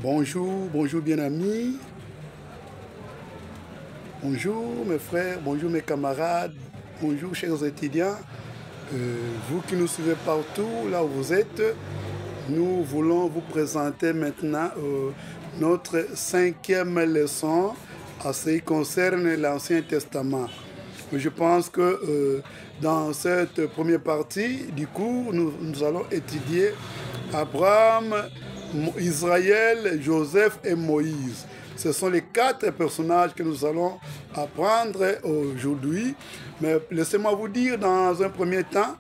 Bonjour, bonjour bien amis. Bonjour mes frères, bonjour mes camarades, bonjour chers étudiants. Vous qui nous suivez partout, là où vous êtes, nous voulons vous présenter maintenant notre 5e leçon en ce qui concerne l'Ancien Testament. Je pense que dans cette première partie du cours, nous allons étudier Abraham, Israël, Joseph et Moïse. Ce sont les 4 personnages que nous allons apprendre aujourd'hui. Mais laissez-moi vous dire dans un premier temps,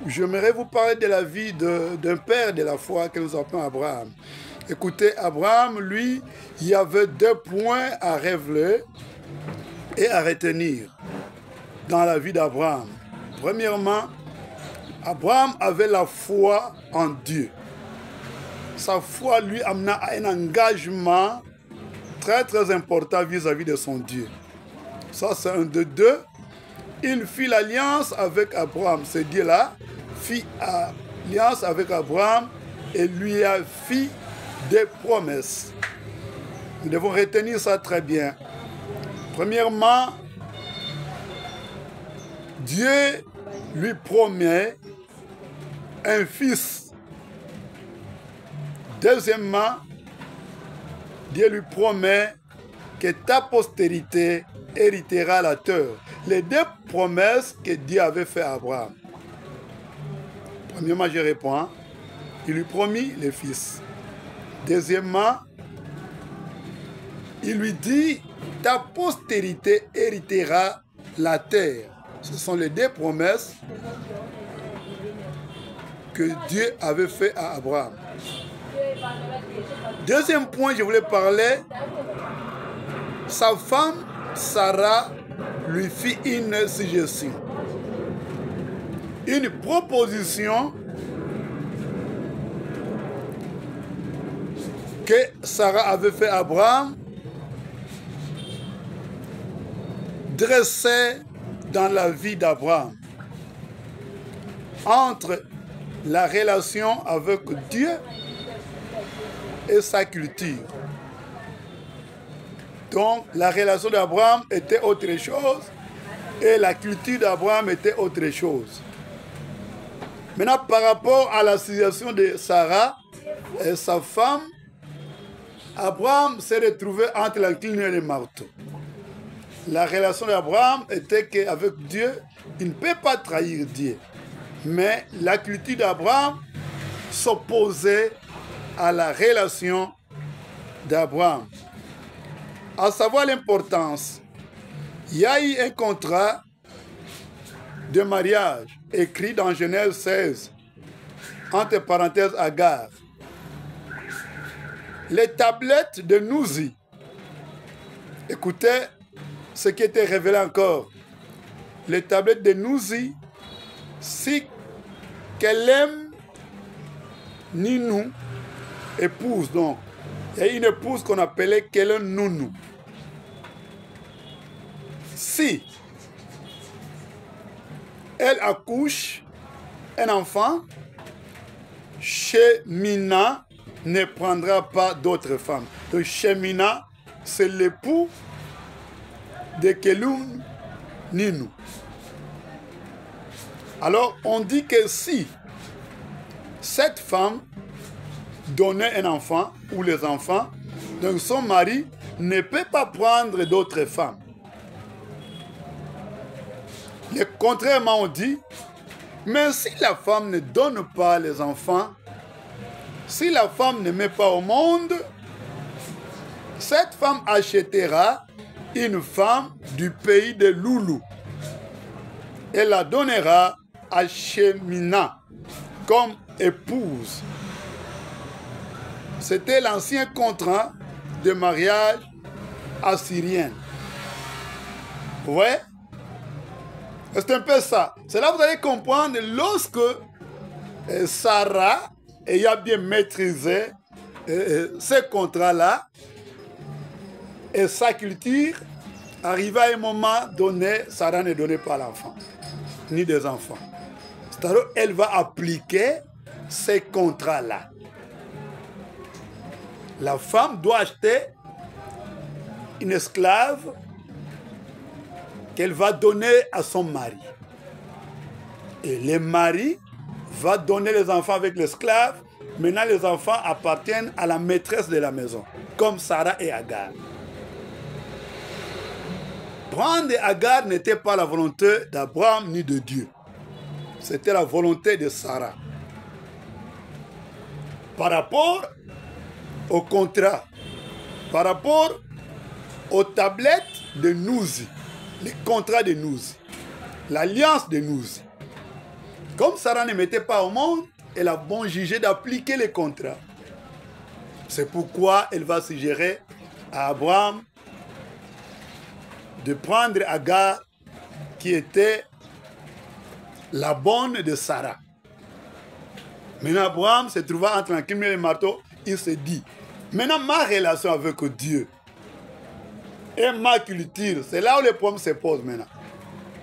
j'aimerais vous parler de la vie d'un père de la foi que nous appelons Abraham. Écoutez, Abraham, lui, il y avait 2 points à révéler et à retenir dans la vie d'Abraham. Premièrement, Abraham avait la foi en Dieu. Sa foi lui amena à un engagement très important vis-à-vis de son Dieu. Ça, c'est un de 2. Il fit l'alliance avec Abraham. Ce Dieu-là fit alliance avec Abraham et lui a fait des promesses. Nous devons retenir ça très bien. Premièrement, Dieu lui promet un fils. Deuxièmement, Dieu lui promet que ta postérité héritera la terre. Les 2 promesses que Dieu avait fait à Abraham. Premièrement, je réponds, il lui promit le fils. Deuxièmement, il lui dit, ta postérité héritera la terre. Ce sont les 2 promesses que Dieu avait fait à Abraham. Deuxième point, je voulais parler, sa femme Sarah lui fit une suggestion, une proposition que Sarah avait fait à Abraham, dressée dans la vie d'Abraham entre la relation avec Dieu et sa culture. Donc, la relation d'Abraham était autre chose et la culture d'Abraham était autre chose. Maintenant, par rapport à la situation de Sarah et sa femme, Abraham s'est retrouvé entre l'enclume et le marteau. La relation d'Abraham était qu'avec Dieu, il ne peut pas trahir Dieu. Mais la culture d'Abraham s'opposait à la relation d'Abraham. À savoir l'importance, il y a eu un contrat de mariage écrit dans Genèse 16, entre parenthèses Agar. Les tablettes de Nouzi, écoutez ce qui était révélé encore. Les tablettes de Nouzi, si qu'elle aime Ninou, épouse donc. Il y a une épouse qu'on appelait Kelen Nounou. Si elle accouche un enfant, Shemina ne prendra pas d'autres femmes. Donc Shemina, c'est l'époux de Kelun Ninou. Alors on dit que si cette femme donnait un enfant ou les enfants, donc son mari ne peut pas prendre d'autres femmes. Et contrairement, on dit, mais si la femme ne donne pas les enfants, si la femme ne met pas au monde, cette femme achètera une femme du pays de Loulou et la donnera à Shemina comme épouse. C'était l'ancien contrat de mariage assyrien. Vous voyez? C'est un peu ça. C'est là que vous allez comprendre lorsque Sarah ayant bien maîtrisé ce contrat-là et sa culture, arriva à un moment donné, Sarah ne donnait pas l'enfant, ni des enfants. C'est-à-dire qu'elle va appliquer ces contrats-là. la femme doit acheter une esclave qu'elle va donner à son mari. Et le mari va donner les enfants avec l'esclave. Maintenant, les enfants appartiennent à la maîtresse de la maison, comme Sarah et Agar. Prendre Agar n'était pas la volonté d'Abraham ni de Dieu. C'était la volonté de Sarah. Par rapport au contrat, par rapport aux tablettes de Nouzi, les contrats de Nouzi, l'alliance de Nouzi. Comme Sarah ne mettait pas au monde, elle a bon jugé d'appliquer les contrats. C'est pourquoi elle va suggérer à Abraham de prendre Agar, qui était la bonne de Sarah. Maintenant, Abraham se trouva entre un criminel et le marteau. Il se dit, maintenant ma relation avec Dieu et ma culture, c'est là où le problème se pose maintenant.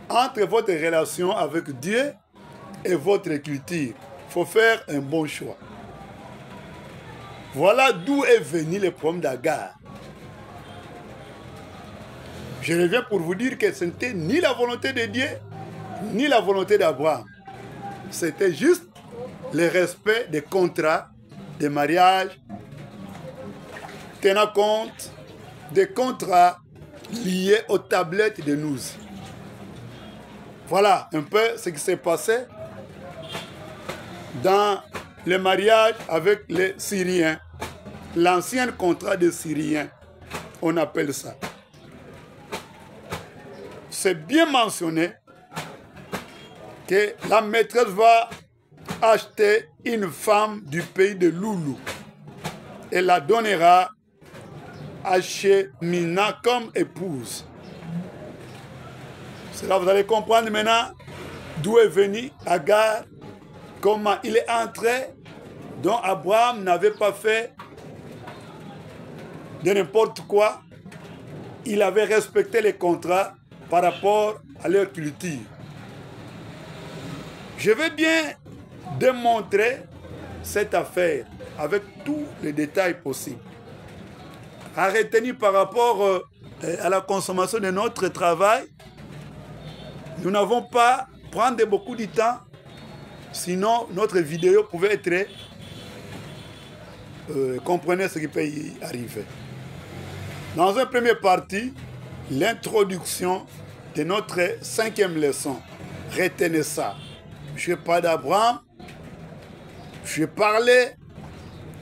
Entre votre relation avec Dieu et votre culture, il faut faire un bon choix. Voilà d'où est venu le problème d'Agar. Je reviens pour vous dire que ce n'était ni la volonté de Dieu, ni la volonté d'Abraham. C'était juste le respect des contrats de mariage, tenant compte des contrats liés aux tablettes de Nouzi. Voilà un peu ce qui s'est passé dans le mariage avec les Syriens. L'ancien contrat des Syriens, on appelle ça. C'est bien mentionné que la maîtresse va acheter une femme du pays de Loulou et la donnera à Shemina comme épouse. Cela vous allez comprendre maintenant d'où est venu Agar, comment il est entré, dont Abraham n'avait pas fait de n'importe quoi. Il avait respecté les contrats par rapport à leur culture. Je vais bien démontrer cette affaire avec tous les détails possibles. À retenir par rapport à la consommation de notre travail, nous n'avons pas prendre beaucoup de temps, sinon notre vidéo pouvait être... comprenez ce qui peut y arriver. Dans une première partie, l'introduction de notre 5e leçon. Retenez ça. Je parle d'Abraham. Je parlais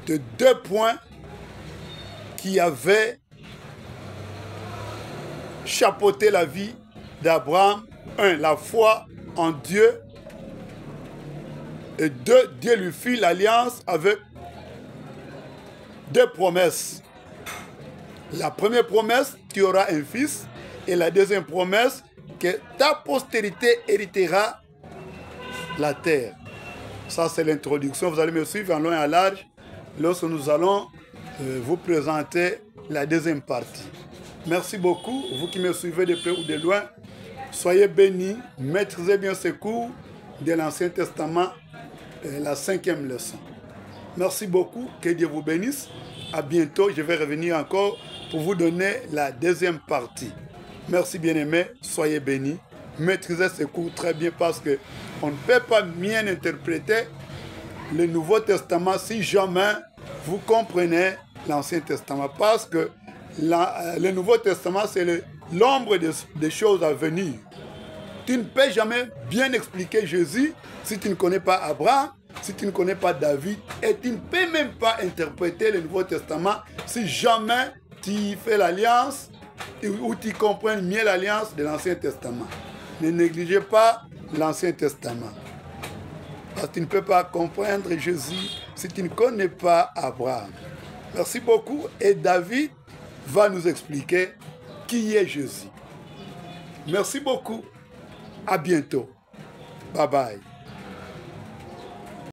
de 2 points qui avaient chapeauté la vie d'Abraham. 1. La foi en Dieu. Et 2. Dieu lui fit l'alliance avec 2 promesses. La première promesse, tu auras un fils. Et la deuxième promesse, que ta postérité héritera la terre. Ça, c'est l'introduction. Vous allez me suivre en long et en large lorsque nous allons vous présenter la deuxième partie. Merci beaucoup, vous qui me suivez de près ou de loin. Soyez bénis, maîtrisez bien ce cours de l'Ancien Testament, la 5e leçon. Merci beaucoup, que Dieu vous bénisse. À bientôt, je vais revenir encore pour vous donner la deuxième partie. Merci bien-aimés, soyez bénis. Maîtrisez ce cours très bien parce qu'on ne peut pas bien interpréter le Nouveau Testament si jamais vous comprenez l'Ancien Testament. Parce que le Nouveau Testament, c'est l'ombre des choses à venir. Tu ne peux jamais bien expliquer Jésus si tu ne connais pas Abraham, si tu ne connais pas David, et tu ne peux même pas interpréter le Nouveau Testament si jamais tu fais l'alliance ou tu comprends mieux l'alliance de l'Ancien Testament. Ne négligez pas l'Ancien Testament. Parce que tu ne peux pas comprendre Jésus si tu ne connais pas Abraham. Merci beaucoup. Et David va nous expliquer qui est Jésus. Merci beaucoup. À bientôt. Bye bye.